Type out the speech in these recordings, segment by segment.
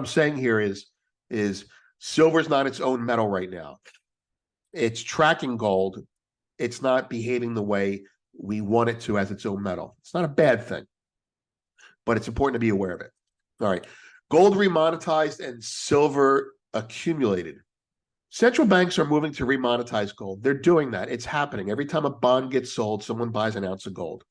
I'm saying here is silver's not its own metal right now. It's tracking gold. It's not behaving the way we want it to as its own metal. It's not a bad thing, but it's important to be aware of it. All right. Gold remonetized and silver accumulated. Central banks are moving to remonetize gold. They're doing that. It's happening. Every time a bond gets sold, someone buys an ounce of gold.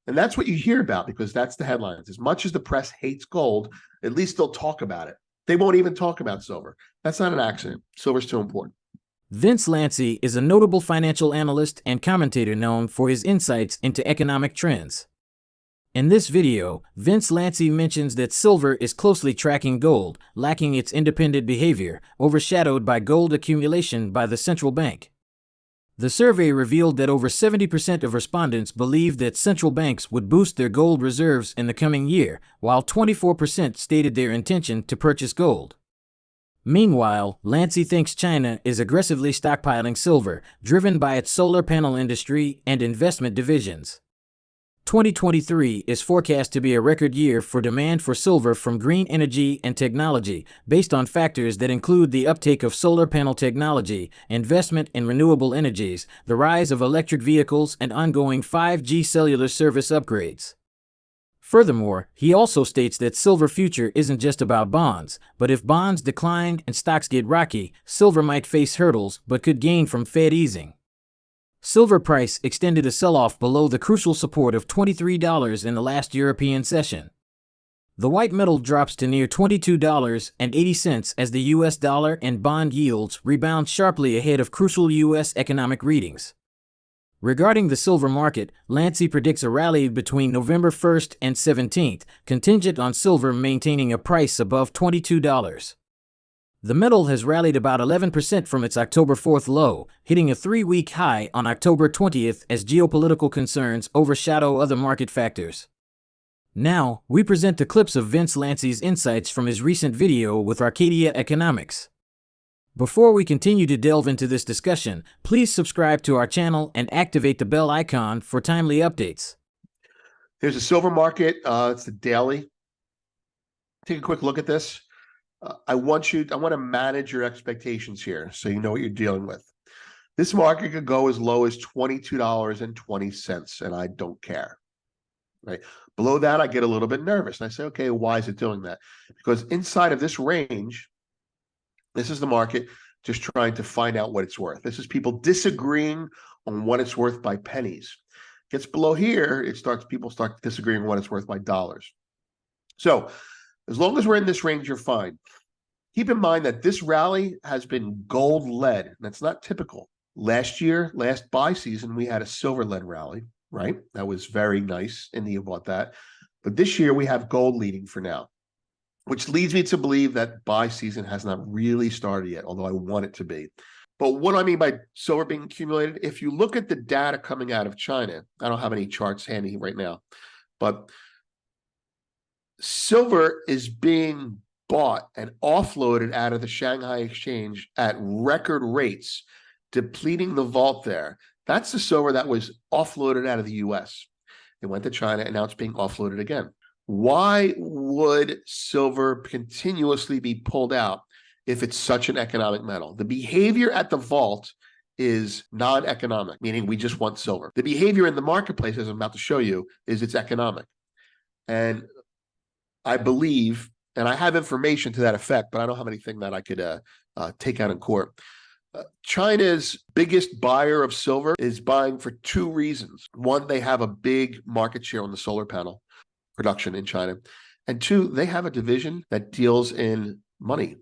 And that's what you hear about because that's the headlines. As much as the press hates gold, at least they'll talk about it. They won't even talk about silver. That's not an accident. Silver's too important. VinceLanci is a notable financial analyst and commentator known for his insights into economic trends. In this video, VinceLanci mentions that silver is closely tracking gold, lacking its independent behavior, overshadowed by gold accumulation by the central bank. The survey revealed that over 70% of respondents believed that central banks would boost their gold reserves in the coming year, while 24% stated their intention to purchase gold. Meanwhile, Lanci thinks China is aggressively stockpiling silver, driven by its solar panel industry and investment divisions. 2023 is forecast to be a record year for demand for silver from green energy and technology, based on factors that include the uptake of solar panel technology, investment in renewable energies, the rise of electric vehicles, and ongoing 5G cellular service upgrades. Furthermore, he also states that silver future isn't just about bonds, but if bonds decline and stocks get rocky, silver might face hurdles but could gain from Fed easing. Silver price extended a sell-off below the crucial support of $23 in the last European session. The white metal drops to near $22.80 as the US dollar and bond yields rebound sharply ahead of crucial US economic readings. Regarding the silver market, Lanci predicts a rally between November 1st and 17th, contingent on silver maintaining a price above $22. The metal has rallied about 11% from its October 4th low, hitting a 3-week high on October 20th as geopolitical concerns overshadow other market factors. Now, we present the clips of VinceLanci's insights from his recent video with Arcadia Economics. Before we continue to delve into this discussion, please subscribe to our channel and activate the bell icon for timely updates. Here's the silver market. It's the daily. Take a quick look at this. I want to manage your expectations here so you know what you're dealing with. This market could go as low as $22.20, and I don't care. Right? Below that, I get a little bit nervous. And I say, okay, why is it doing that? Because inside of this range, this is the market just trying to find out what it's worth. This is people disagreeing on what it's worth by pennies. Gets below here, people start disagreeing on what it's worth by dollars. So as long as we're in this range, you're fine. Keep in mind that this rally has been gold-led. That's not typical. Last year, last buy season, we had a silver-led rally, right? That was very nice, and you bought that. But this year, we have gold leading for now, which leads me to believe that buy season has not really started yet, although I want it to be. But what do I mean by silver being accumulated? If you look at the data coming out of China, I don't have any charts handy right now, but silver is being bought and offloaded out of the Shanghai exchange at record rates, depleting the vault there. That's the silver that was offloaded out of the US. It went to China and now it's being offloaded again. Why would silver continuously be pulled out if it's such an economic metal? The behavior at the vault is non-economic, meaning we just want silver. The behavior in the marketplace, as I'm about to show you, is it's economic. And I believe, and I have information to that effect, but I don't have anything that I could take out in court. China's biggest buyer of silver is buying for two reasons. One, they have a big market share on the solar panel production in China. And two, they have a division that deals in money.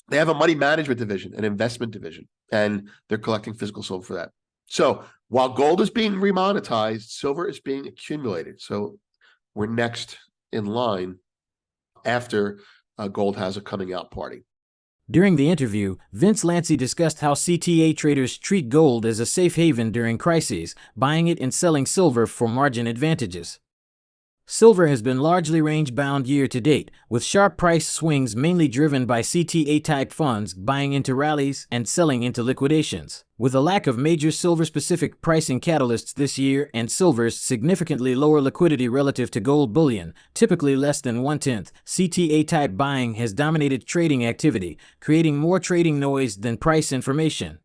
They have a money management division, an investment division, and they're collecting physical silver for that. So while gold is being remonetized, silver is being accumulated. So we're next in line after gold has a coming out party. During the interview, VinceLanci discussed how CTA traders treat gold as a safe haven during crises, buying it and selling silver for margin advantages. Silver has been largely range-bound year to date, with sharp price swings mainly driven by CTA-type funds buying into rallies and selling into liquidations. With a lack of major silver-specific pricing catalysts this year and silver's significantly lower liquidity relative to gold bullion, typically less than 1/10, CTA-type buying has dominated trading activity, creating more trading noise than price information.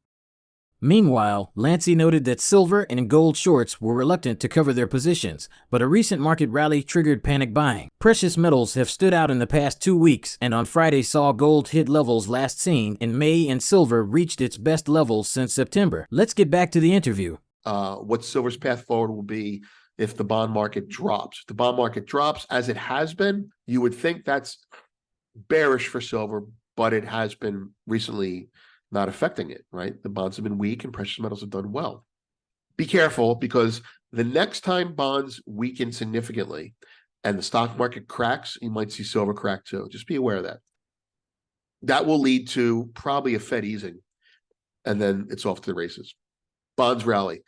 Meanwhile, Lanci noted that silver and gold shorts were reluctant to cover their positions, but a recent market rally triggered panic buying. Precious metals have stood out in the past 2 weeks, and on Friday saw gold hit levels last seen in May and silver reached its best levels since September. Let's get back to the interview. What silver's path forward will be if the bond market drops. If the bond market drops, as it has been, you would think that's bearish for silver, but it has been recently not affecting it, right? The bonds have been weak and precious metals have done well. Be careful, because the next time bonds weaken significantly and the stock market cracks, you might see silver crack too. Just be aware of that. That will lead to probably a Fed easing, and then it's off to the races. Bonds rally.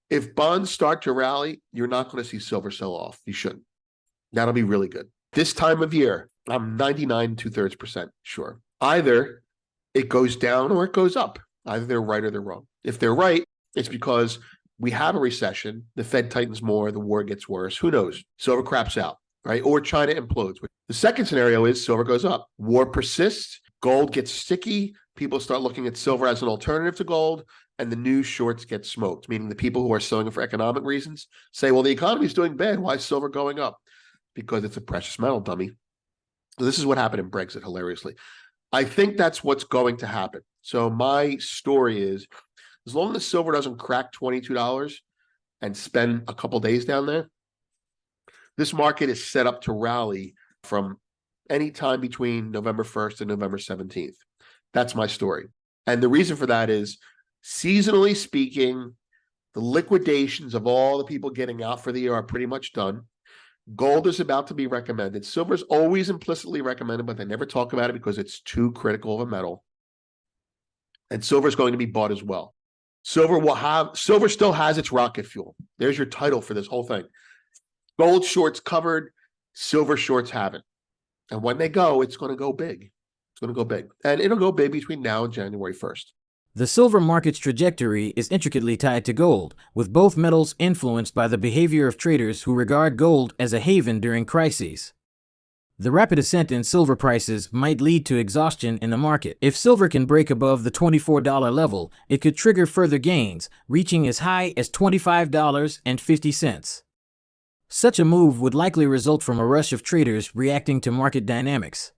If bonds start to rally, you're not going to see silver sell off. You shouldn't. That'll be really good. This time of year, I'm 99 2/3% sure. Either it goes down or it goes up. Either they're right or they're wrong. If they're right, it's because we have a recession, the Fed tightens more, the war gets worse. Who knows? Silver craps out, right? Or China implodes. The second scenario is silver goes up. War persists, gold gets sticky, people start looking at silver as an alternative to gold, and the new shorts get smoked, meaning the people who are selling it for economic reasons say, well, the economy is doing bad. Why is silver going up? Because it's a precious metal, dummy. So this is what happened in Brexit, hilariously. I think that's what's going to happen. So my story is, as long as silver doesn't crack $22 and spend a couple days down there, this market is set up to rally from any time between November 1st and November 17th. That's my story. And the reason for that is, seasonally speaking, the liquidations of all the people getting out for the year are pretty much done. Gold is about to be recommended. Silver is always implicitly recommended, but they never talk about it because it's too critical of a metal. And silver is going to be bought as well. Silver still has its rocket fuel. There's your title for this whole thing. Gold shorts covered, silver shorts haven't. And when they go, it's going to go big. It's going to go big. And it'll go big between now and January 1st. The silver market's trajectory is intricately tied to gold, with both metals influenced by the behavior of traders who regard gold as a haven during crises. The rapid ascent in silver prices might lead to exhaustion in the market. If silver can break above the $24 level, it could trigger further gains, reaching as high as $25.50. Such a move would likely result from a rush of traders reacting to market dynamics.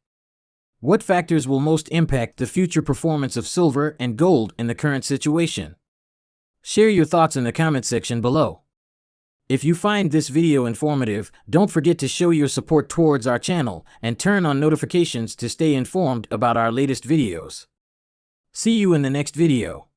What factors will most impact the future performance of silver and gold in the current situation? Share your thoughts in the comment section below. If you find this video informative, don't forget to show your support towards our channel and turn on notifications to stay informed about our latest videos. See you in the next video.